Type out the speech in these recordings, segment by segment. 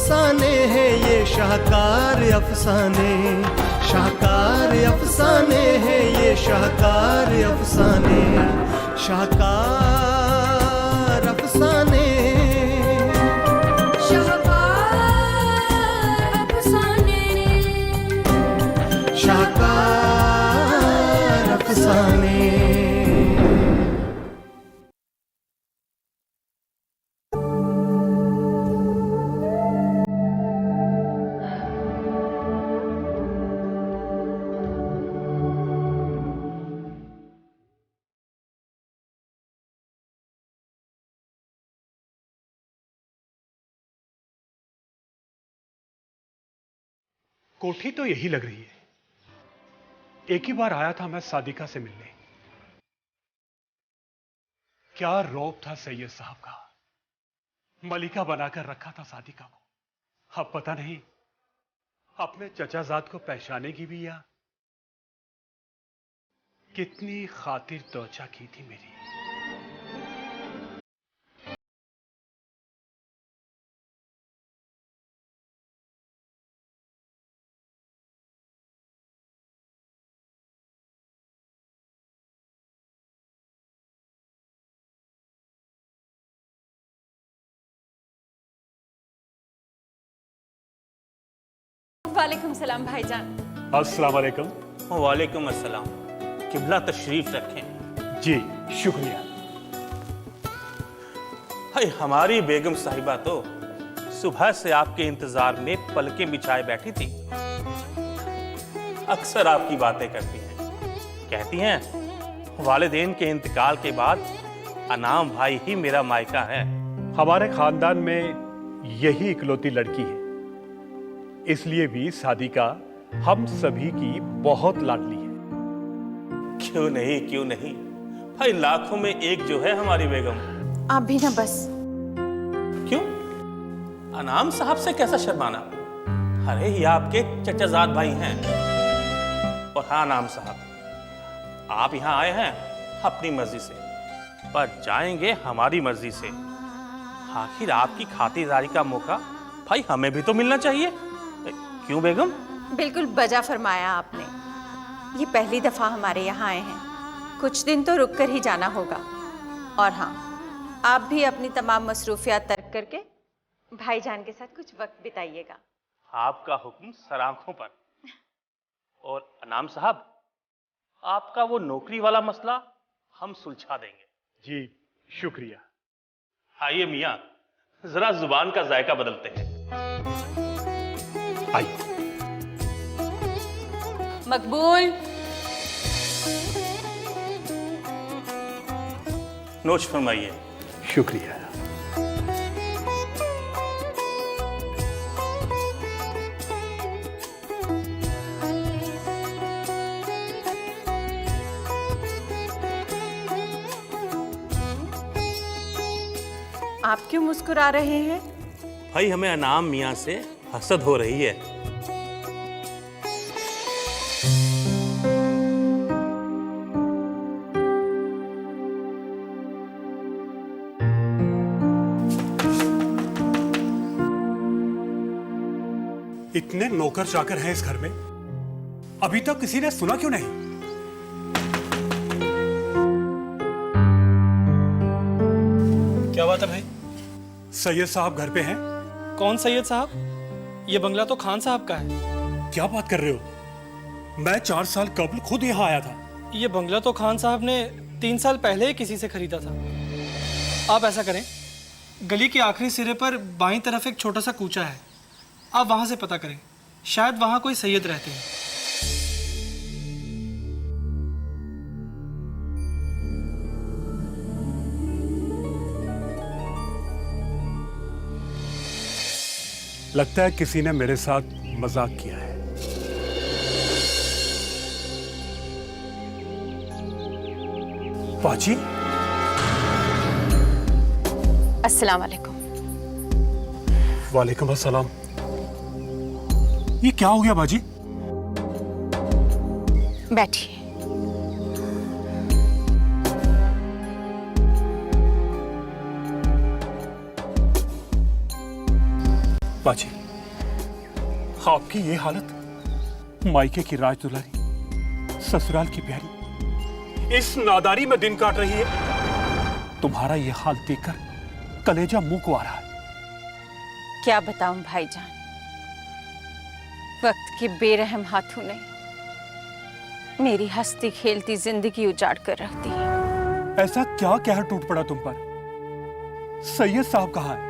अफसाने हैं ये शाहकार अफसाने, शाहकार अफसाने हैं ये शाहकार अफसाने, शाहकार अफसाने, शाहकार अफसाने, शाहकार अफसाने। कोठी तो यही लग रही है। एक ही बार आया था मैं सादिका से मिलने। क्या रौब था सैयद साहब का, मलिका बनाकर रखा था सादिका को। अब पता नहीं अपने चचाजाद को पहचानेगी भी या। कितनी खातिर तोचा की थी मेरी। वालेकुम सलाम भाईजान। अस्सलाम वालेकुम। वालेकुम अस्सलाम। किबला तशरीफ रखें। जी शुक्रिया। हाय, हमारी बेगम साहिबा तो सुबह से आपके इंतजार में पलकें बिछाए बैठी थी। अक्सर आपकी बातें करती हैं, कहती हैं वालिदैन के इंतकाल के बाद अनाम भाई ही मेरा मायका है। हमारे खानदान में यही इकलौती लड़की है, इसलिए भी सादिका हम सभी की बहुत लाडली है। क्यों नहीं, क्यों नहीं भाई, लाखों में एक जो है हमारी बेगम। आप भी ना बस। क्यों? अनाम साहब से कैसा शर्माना? अरे ये आपके चचाजाद भाई हैं। और हाँ अनाम साहब, आप यहाँ आए हैं अपनी मर्जी से, पर जाएंगे हमारी मर्जी से। आखिर आपकी खातिरदारी का मौका भाई हमें भी तो मिलना चाहिए। क्यों बेगम? बिल्कुल बजा फरमाया आपने। ये पहली दफा हमारे यहाँ आए हैं, कुछ दिन तो रुक कर ही जाना होगा। और हाँ, आप भी अपनी तमाम मसरूफियात तर्क करके भाईजान के साथ कुछ वक्त बिताइएगा। आपका हुक्म सराखों पर। और अनाम साहब, आपका वो नौकरी वाला मसला हम सुलझा देंगे। जी शुक्रिया। आइए मियाँ, जरा जुबान का जायका बदलते हैं। आइए। मकबूल। नोश फरमाइए। शुक्रिया। आप क्यों मुस्कुरा रहे हैं? भाई हमें अनाम मियाँ से हसद हो रही है। इतने नौकर चाकर हैं इस घर में, अभी तक किसी ने सुना क्यों नहीं? क्या बात है भाई? सैयद साहब घर पे हैं? कौन सैयद साहब? ये बंगला तो खान साहब का है। क्या बात कर रहे हो? मैं 4 साल कबल खुद यहाँ आया था। ये बंगला तो खान साहब ने 3 साल पहले ही किसी से खरीदा था। आप ऐसा करें, गली के आखिरी सिरे पर बाईं तरफ एक छोटा सा कूचा है, आप वहां से पता करें, शायद वहां कोई सैयद रहते हैं। लगता है किसी ने मेरे साथ मजाक किया है। बाजी। अस्सलाम वालेकुम। वालेकुम अस्सलाम। ये क्या हो गया बाजी? बैठिए। बाजी, आपकी ये हालत, मायके की राज दुलारी, ससुराल की प्यारी, इस नादारी में दिन काट रही है। तुम्हारा ये हाल देखकर कलेजा मुंह को आ रहा है। क्या बताऊं भाईजान, वक्त के बेरहम हाथों ने मेरी हंसती खेलती जिंदगी उजाड़ कर रख दी है। ऐसा क्या कहर टूट पड़ा तुम पर? सैयद साहब कहाँ है?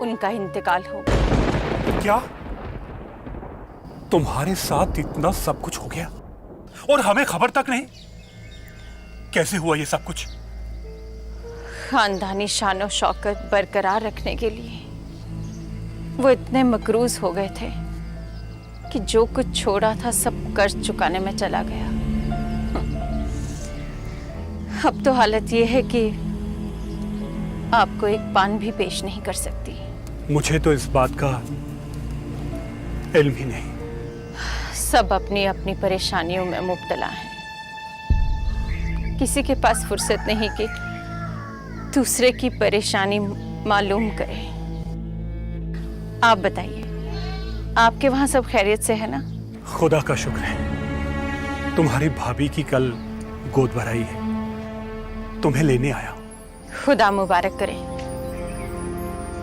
उनका इंतकाल हो गया। क्या तुम्हारे साथ इतना सब कुछ हो गया और हमें खबर तक नहीं? कैसे हुआ ये सब कुछ? खानदानी शान और शौकत बरकरार रखने के लिए वो इतने मकरूज हो गए थे कि जो कुछ छोड़ा था सब कर्ज चुकाने में चला गया। अब तो हालत ये है कि आपको एक पान भी पेश नहीं कर सकती। मुझे तो इस बात का इल्म ही नहीं। सब अपनी अपनी परेशानियों में मुब्तला हैं। किसी के पास फुर्सत नहीं कि दूसरे की परेशानी मालूम करे। आप बताइए, आपके वहां सब खैरियत से है ना? खुदा का शुक्र है। तुम्हारी भाभी की कल गोद भराई है, तुम्हें लेने आया। खुदा मुबारक करे।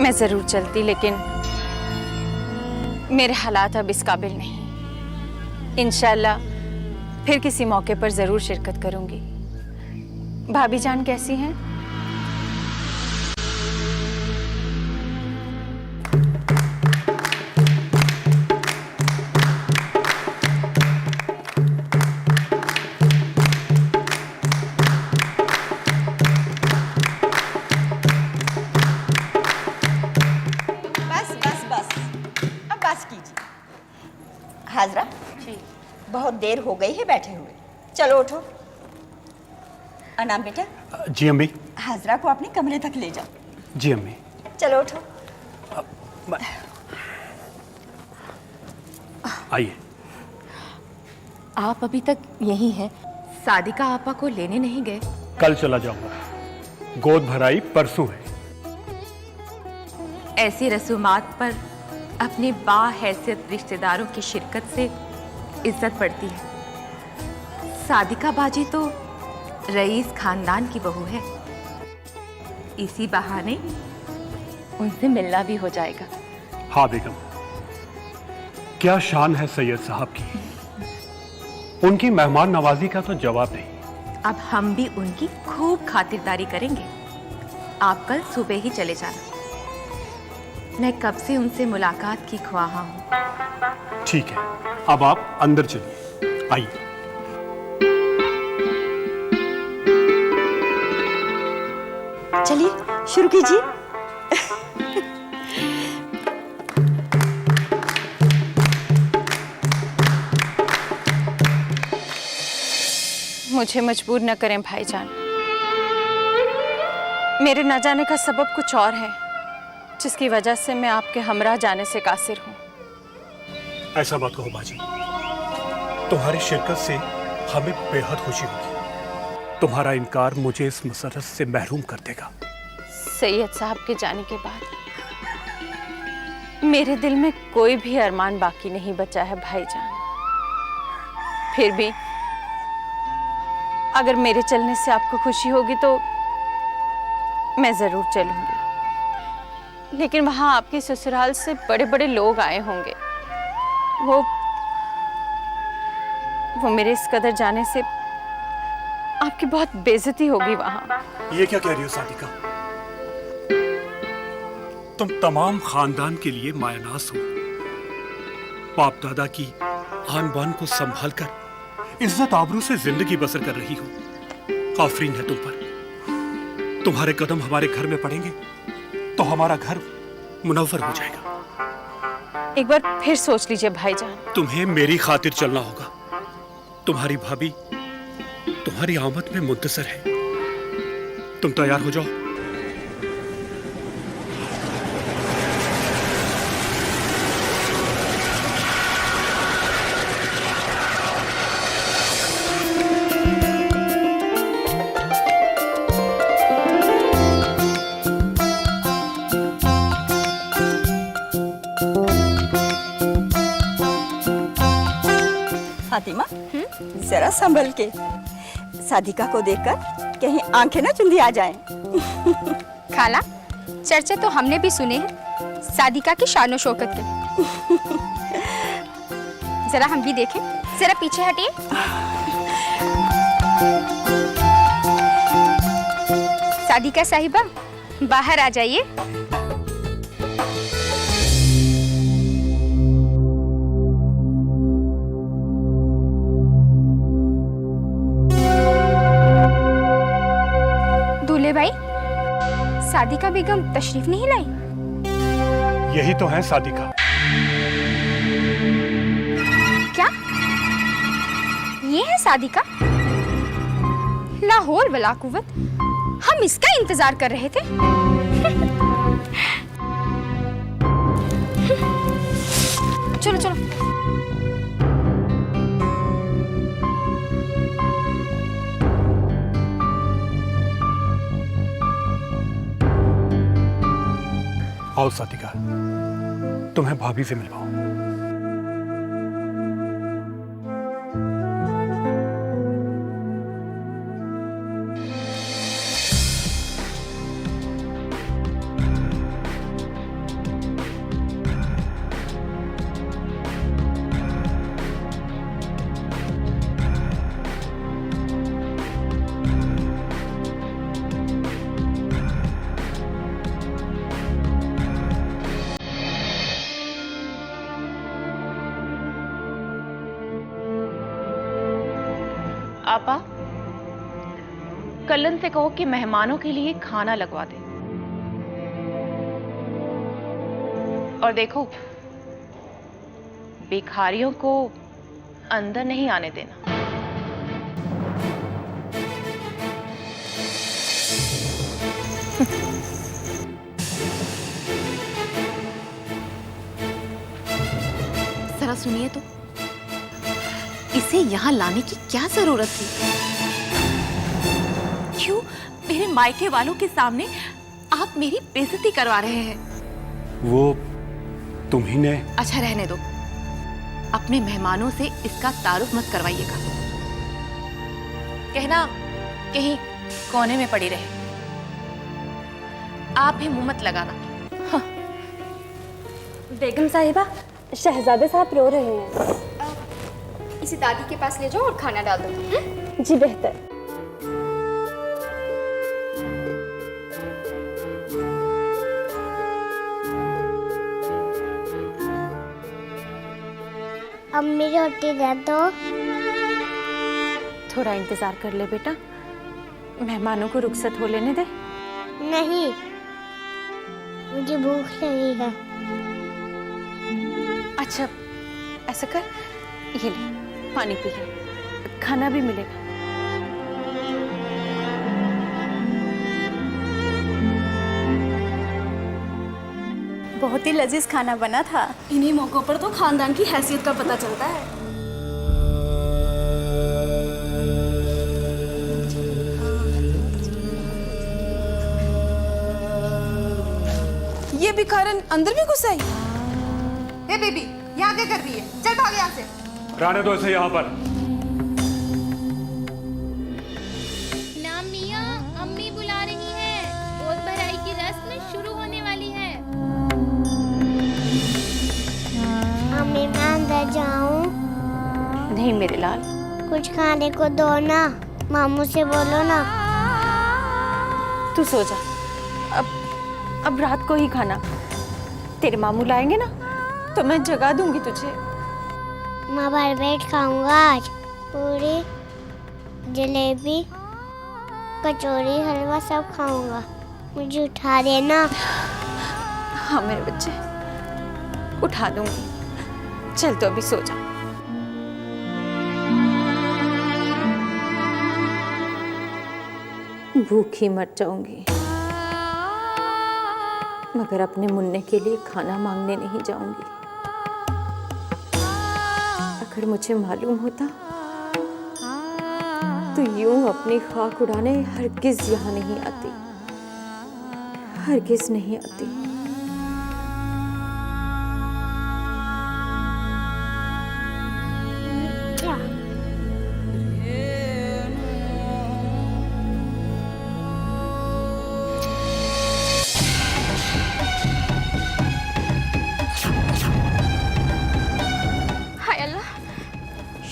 मैं जरूर चलती, लेकिन मेरे हालात अब इस काबिल नहीं। इंशाल्लाह फिर किसी मौके पर जरूर शिरकत करूंगी। भाभी जान कैसी हैं? हाजरा जी, बहुत देर हो गई है बैठे हुए, चलो उठो। अनाम बेटा। जी अम्मी। हाजरा को अपने कमरे तक ले जाओ। जी अम्मी। चलो उठो। आइए। आप अभी तक यहीं हैं? सादिका आपा को लेने नहीं गए? कल चला जाऊंगा, गोद भराई परसों है। ऐसी रसूमात पर अपने बाहैसियत रिश्तेदारों की शिरकत से इज्जत बढ़ती है। सादिका बाजी तो रईस खानदान की बहू है, इसी बहाने उनसे मिलना भी हो जाएगा। हाँ बेगम, क्या शान है सैयद साहब की। उनकी मेहमान नवाजी का तो जवाब नहीं। अब हम भी उनकी खूब खातिरदारी करेंगे। आप कल सुबह ही चले जाना। मैं कब से उनसे मुलाकात की ख्वाहा हूँ। ठीक है, अब आप अंदर चलिए। आइए। चलिए शुरू कीजिए। मुझे मजबूर न करें भाईजान। मेरे न जाने का सबब कुछ और है, जिसकी वजह से मैं आपके हमरा जाने से कासिर हूँ। ऐसा मत कहो बाजी, तुम्हारी शिरकत से हमें बेहद खुशी होगी। तुम्हारा इनकार मुझे इस मसरत से महरूम कर देगा। सैयद साहब के जाने के बाद मेरे दिल में कोई भी अरमान बाकी नहीं बचा है भाईजान। फिर भी अगर मेरे चलने से आपको खुशी होगी तो मैं जरूर चलूंगी, लेकिन वहां आपके ससुराल से बड़े बड़े लोग आए होंगे। वो मेरे इस कदर जाने से आपकी बहुत बेइज्जती होगी वहां। ये क्या कह रही हो सादिका? तुम तमाम खानदान के लिए मायनास हो। बाप दादा की आन बान को संभाल कर इज्जत आबरू से जिंदगी बसर कर रही हो। आफरीन है तुम पर। तुम्हारे कदम हमारे घर में पड़ेंगे तो हमारा घर मुनव्वर हो जाएगा। एक बार फिर सोच लीजिए भाईजान। तुम्हें मेरी खातिर चलना होगा। तुम्हारी भाभी तुम्हारी आमद में मुंतजर है। तुम तैयार हो जाओ। फातिमा जरा संभल के, सादिका को देखकर कहीं आंखें ना चुंधी आ जाएं। खाला, चर्चा तो हमने भी सुने हैं सादिका की शान और शौकत के। जरा हम भी देखें, जरा पीछे हटिए। सादिका साहिबा, बाहर आ जाइए। दूल्हे भाई, सादिका बेगम तशरीफ नहीं लाई? यही तो है सादिका। क्या ये है सादिका? लाहौल वला कुव्वत, हम इसका इंतजार कर रहे थे। चलो चलो। आओ सादिका, तुम्हें भाभी से मिलवाऊं। आपा, कलन से कहो कि मेहमानों के लिए खाना लगवा दे। और देखो, भिखारियों को अंदर नहीं आने देना। जरा सुनिए तो, इसे यहाँ लाने की क्या जरूरत थी? क्यों मेरे मायके वालों के सामने आप मेरी बेइज्जती करवा रहे हैं? वो तुम्ही ने। अच्छा रहने दो, अपने मेहमानों से इसका तारुफ मत करवाइएगा। कहना कहीं कोने में पड़ी रहे। आप भी मुंह मत लगाना। हाँ। बेगम साहिबा, शहजादे साहब रो रहे हैं। इसे दादी के पास ले जाओ और खाना डाल दो। जी बेहतर। अम्मी रोटी दे दो। थोड़ा इंतजार कर ले बेटा, मेहमानों को रुखसत हो लेने दे। नहीं, मुझे भूख लगी है। अच्छा ऐसा कर, ये ले पानी पी ले, खाना भी मिलेगा। बहुत ही लजीज खाना बना था। इन्हीं मौकों पर तो खानदान की हैसियत का पता चलता है। ये भिखारन अंदर भी घुस आई। ए बेबी, यहाँ क्या कर रही है? चल भाग यहाँ से। रहने दो इसे यहाँ पर। ना मियाँ, अम्मी बुला रही है। गोद भराई की रस्म शुरू होने वाली है। अम्मी मैं अंदर जाऊँ? नहीं मेरे लाल, कुछ खाने को दो ना, मामू से बोलो ना। तू सो जा। अब रात को ही खाना तेरे मामू लाएंगे ना, तो मैं जगा दूंगी तुझे। मैं भर पेट खाऊंगा आज। पूरी, जलेबी, कचौरी, हलवा सब खाऊंगा। मुझे उठा देना। हाँ मेरे बच्चे, उठा दूंगी। चल तो अभी सो जा। भूखी मर जाऊंगी, मगर अपने मुन्ने के लिए खाना मांगने नहीं जाऊंगी। अगर मुझे मालूम होता तो यूं अपनी खाक उड़ाने हरगिज यहाँ नहीं आती, हरगिज नहीं आती। क्या?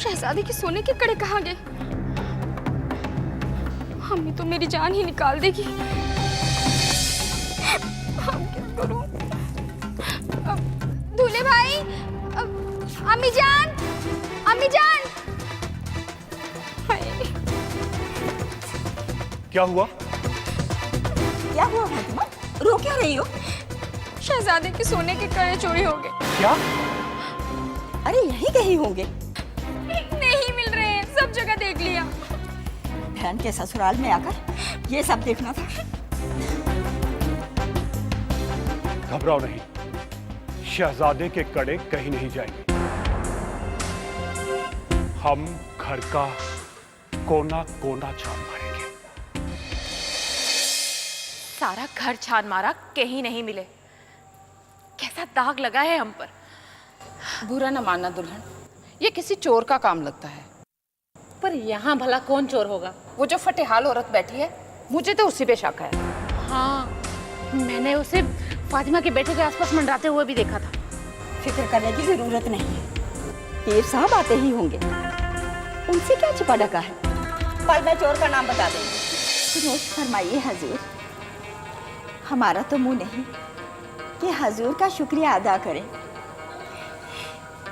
शहजादे के सोने के कड़े कहाँ गए? अम्मी तो मेरी जान ही निकाल देगी। अब क्या करूं? दूल्हे भाई, अम्मी जान, अम्मी जान। क्या हुआ? क्या हुआ फातिमा? रो क्यों रही हो? शहजादे के सोने के कड़े चोरी हो गए। क्या? अरे यहीं कहीं होंगे। नहीं मिल रहे हैं, सब जगह देख लिया। बहन के ससुराल में आकर ये सब देखना था। घबराओ नहीं, शहजादे के कड़े कहीं नहीं जाएंगे। हम घर का कोना कोना छान मारेंगे। सारा घर छान मारा, कहीं नहीं मिले। कैसा दाग लगा है हम पर। बुरा न मानना दुल्हन, ये किसी चोर का काम लगता है। पर यहाँ भला कौन चोर होगा? वो जो फटेहाल औरत बैठी है, मुझे तो उसी पे शक है। हाँ, मैंने उसे फातिमा के बेटे के आसपास मंडराते हुए भी देखा था। फिक्र करने की जरूरत नहीं है, पीर साहब आते ही होंगे। उनसे क्या छिपा ढका है? पर मैं चोर का नाम बता देंगी। फिरोज फरमाइए हजूर, हमारा तो मुंह नहीं कि हजूर का शुक्रिया अदा करें।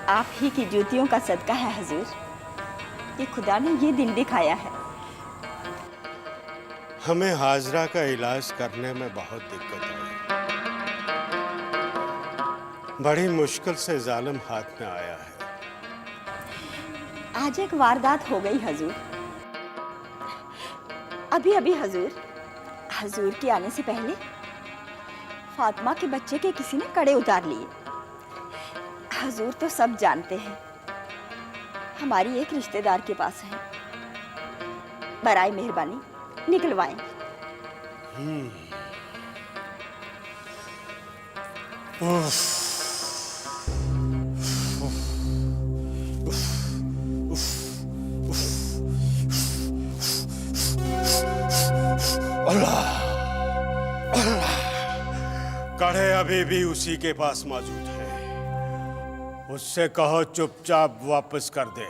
आप ही की जूतियों का सदका है हजूर कि खुदा ने ये दिन दिखाया है। हमें हाजरा का इलाज करने में बहुत दिक्कत आई। बड़ी मुश्किल से जालिम हाथ में आया है। आज एक वारदात हो गई हजूर। अभी अभी हजूर के आने से पहले फातिमा के बच्चे के किसी ने कड़े उतार लिए। हजूर तो सब जानते हैं, हमारी एक रिश्तेदार के पास है। बराए मेहरबानी निकलवाएं। कड़े अभी भी उसी के पास मौजूद है। उससे कहो चुपचाप वापस कर दे,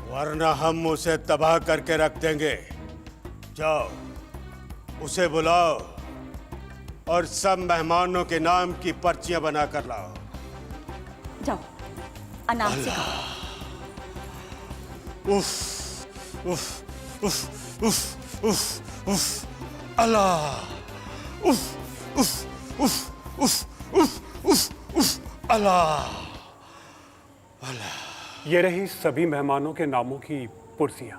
वरना हम उसे तबाह करके रख देंगे। जाओ उसे बुलाओ और सब मेहमानों के नाम की पर्चियां बना कर लाओ। जाओ अनाम से कहो। उफ उफ उफ उफ उफ उफ अल्लाह उफ उफ उफ उफ उफ उफ उफ अल्लाह अल्लाह। ये रही सभी मेहमानों के नामों की पुर्सियां।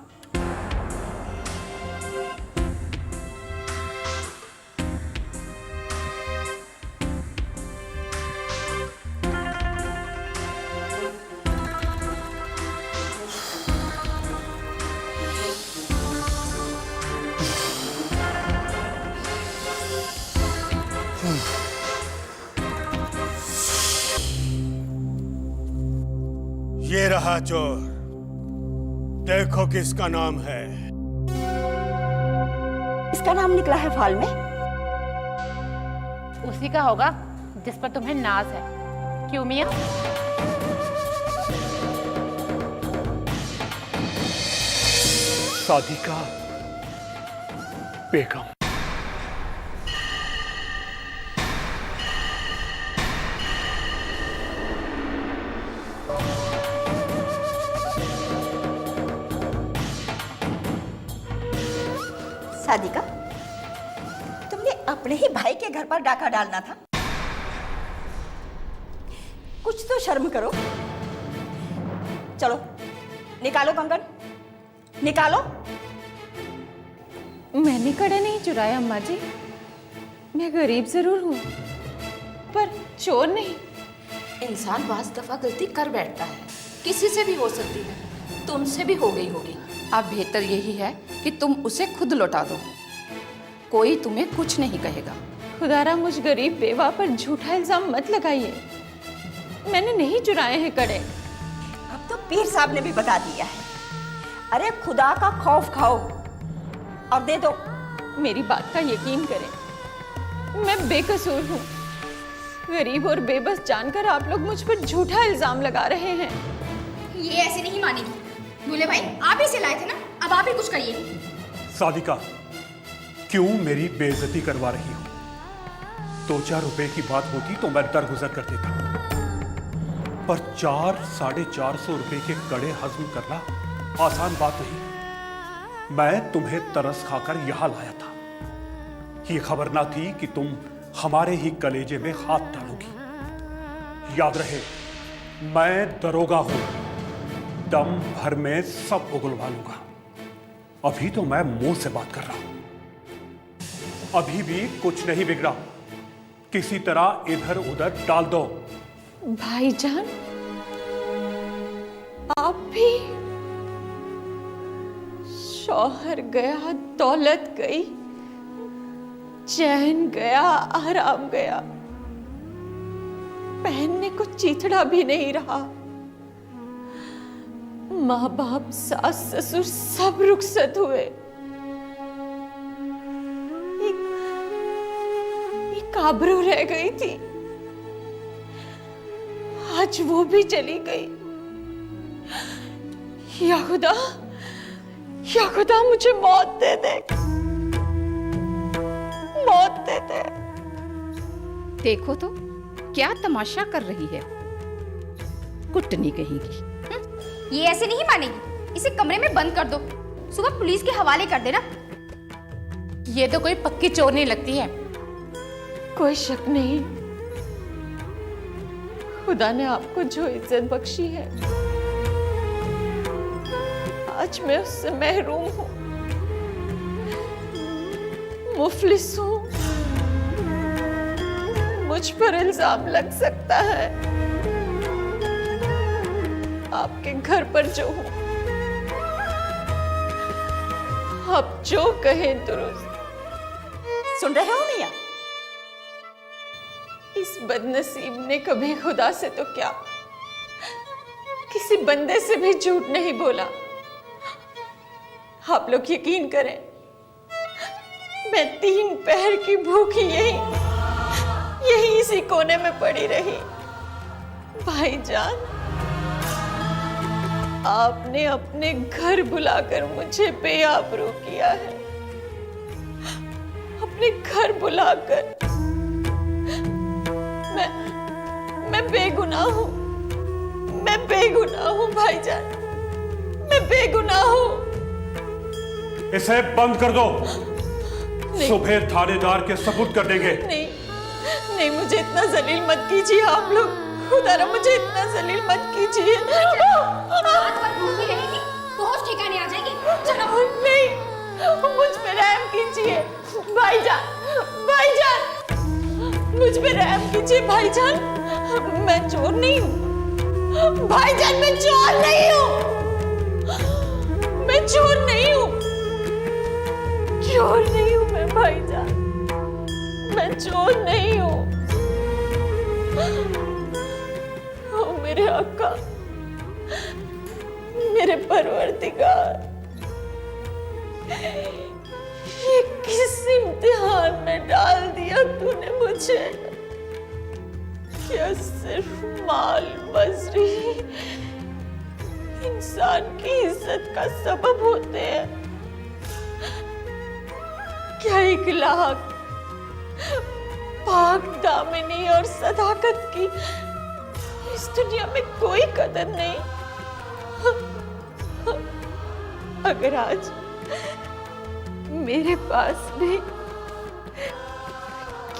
ये रहा चोर, देखो किसका नाम है। इसका नाम निकला है फाल में। उसी का होगा जिस पर तुम्हें नाज है, क्यों मियां? सादिका बेगम। सादिका, तुमने अपने ही भाई के घर पर डाका डालना था। कुछ तो शर्म करो। चलो निकालो कंगन, निकालो। मैंने कड़े नहीं चुराए अम्मा जी, मैं गरीब जरूर हूँ पर चोर नहीं। इंसान बाज दफा गलती कर बैठता है, किसी से भी हो सकती है, तुमसे भी हो गई होगी। अब बेहतर यही है कि तुम उसे खुद लौटा दो, कोई तुम्हें कुछ नहीं कहेगा। खुदारा मुझ गरीब बेवा पर झूठा इल्जाम मत लगाइए, मैंने नहीं चुराए हैं कड़े। अब तो पीर साहब ने भी बता दिया है। अरे खुदा का खौफ खाओ और दे दो। मेरी बात का यकीन करें, मैं बेकसूर हूँ। गरीब और बेबस जानकर आप लोग मुझ पर झूठा इल्जाम लगा रहे हैं, ये ऐसे नहीं मानेगी। बोले भाई आप ही से लाए थे ना, अब आप ही कुछ करिए। सादिका, क्यों मेरी बेइज्जती करवा रही हो? 2-4 रुपए की बात होती तो मैं दरगुजर कर देता, पर 400-450 रुपए के कड़े हजम करना आसान बात नहीं। मैं तुम्हें तरस खाकर यहां लाया था, ये खबर ना थी कि तुम हमारे ही कलेजे में हाथ डालोगी। याद रहे, मैं दरोगा हूं, दम भर में सब उगलवा लूंगा। अभी तो मैं मुंह से बात कर रहा हूं, अभी भी कुछ नहीं बिगड़ा, किसी तरह इधर उधर डाल दो। भाईजान, आप भी? शौहर गया, दौलत गई, चैन गया, आराम गया, पहनने को चीथड़ा भी नहीं रहा। माँ बाप, सास ससुर सब रुखसत हुए। एक आबरू रह गई थी, आज वो भी चली गई। या खुदा मुझे मौत दे दे, मौत दे दे। देखो तो क्या तमाशा कर रही है, कुटनी कहेगी। ये ऐसे नहीं मानेगी, इसे कमरे में बंद कर दो, सुबह पुलिस के हवाले कर देना। ये तो कोई पक्की चोर नहीं लगती है। कोई शक नहीं, खुदा ने आपको जो इज्जत बख्शी है, आज मैं उससे महरूम हूं, मुफलिस हूं। मुझ पर इल्जाम लग सकता है, आपके घर पर जो हूं, आप जो कहें दुरुस्त। सुन रहे हो मियां? इस बदनसीब ने कभी खुदा से तो क्या, किसी बंदे से भी झूठ नहीं बोला। आप लोग यकीन करें, मैं 3 पहर की भूखी यही इसी कोने में पड़ी रही। भाईजान, आपने अपने घर बुलाकर मुझे बेआबरू किया है, अपने घर बुलाकर। मैं बेगुनाह हूं, मैं बेगुनाह हूं भाईजान, मैं बेगुनाह हूं। इसे बंद कर दो, सुबह थानेदार के सबूत कर देंगे। नहीं, मुझे इतना जलील मत कीजिए आप लोग, खुदा मुझे इतना जलील मत कीजिए। रात भर भूखी रहेगी तो होश ठिकाने आ जाएगी। चलो। नहीं, मुझ पे रहम कीजिए भाईजान, मुझ पे रहम कीजिए भाईजान। मैं चोर नहीं हूँ भाईजान, मैं चोर नहीं हूँ, मैं चोर नहीं हूँ, चोर नहीं हूँ मैं भाईजान, मैं चोर नहीं हूँ। ओ मेरे आका, मेरे परवरदिगार, ये किस इम्तिहान में डाल दिया तूने मुझे? क्या सिर्फ माल मजरी इंसान की इज्जत का सबब होते हैं? क्या इखलाक, पाक दामिनी और सदाकत की इस दुनिया में कोई कदर नहीं? अगर आज मेरे पास भी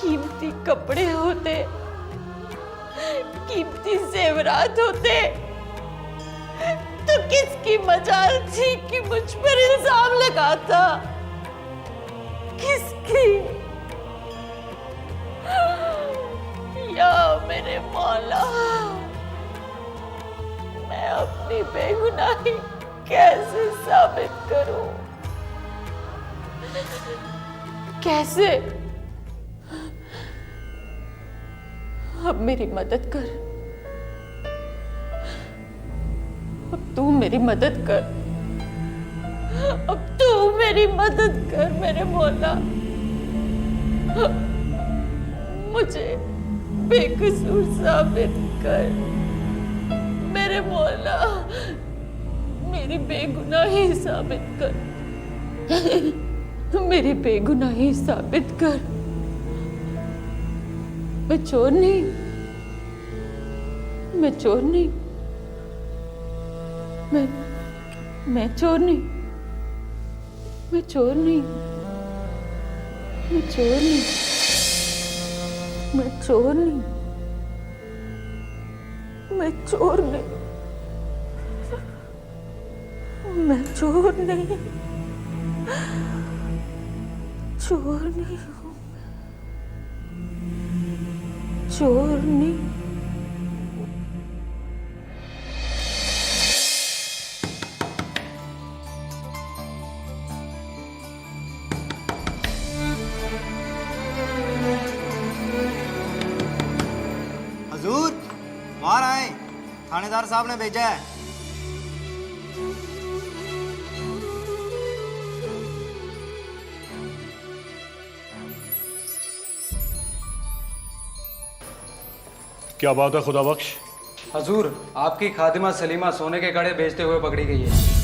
कीमती कपड़े होते, कीमती जेवरात होते, तो किसकी मजाल थी कि मुझ पर इल्जाम लगाता? किसकी? या मेरे मौला, मैं अपनी बेगुनाही कैसे साबित करूं? कैसे? अब मेरी मदद कर, अब तू मेरी मदद कर, अब तू मेरी मदद कर मेरे मौला। मुझे बेकसूर साबित कर मेरे मौला मेरी बेगुनाही साबित कर, मेरी बेगुनाही साबित कर। मैं चोर नहीं, मैं चोर नहीं, मैं चोर नहीं, मैं चोर नहीं, मैं चोर नहीं, मैं चोर नहीं, मैं चोर नहीं, मैं चोर नहीं, चोर नहीं हूँ, चोर नहीं। हजूर, बाहर आए, थानेदार साहब ने भेजा है। क्या बात है खुदा बख्श? हजूर, आपकी खादिमा सलीमा सोने के कड़े बेचते हुए पकड़ी गई है।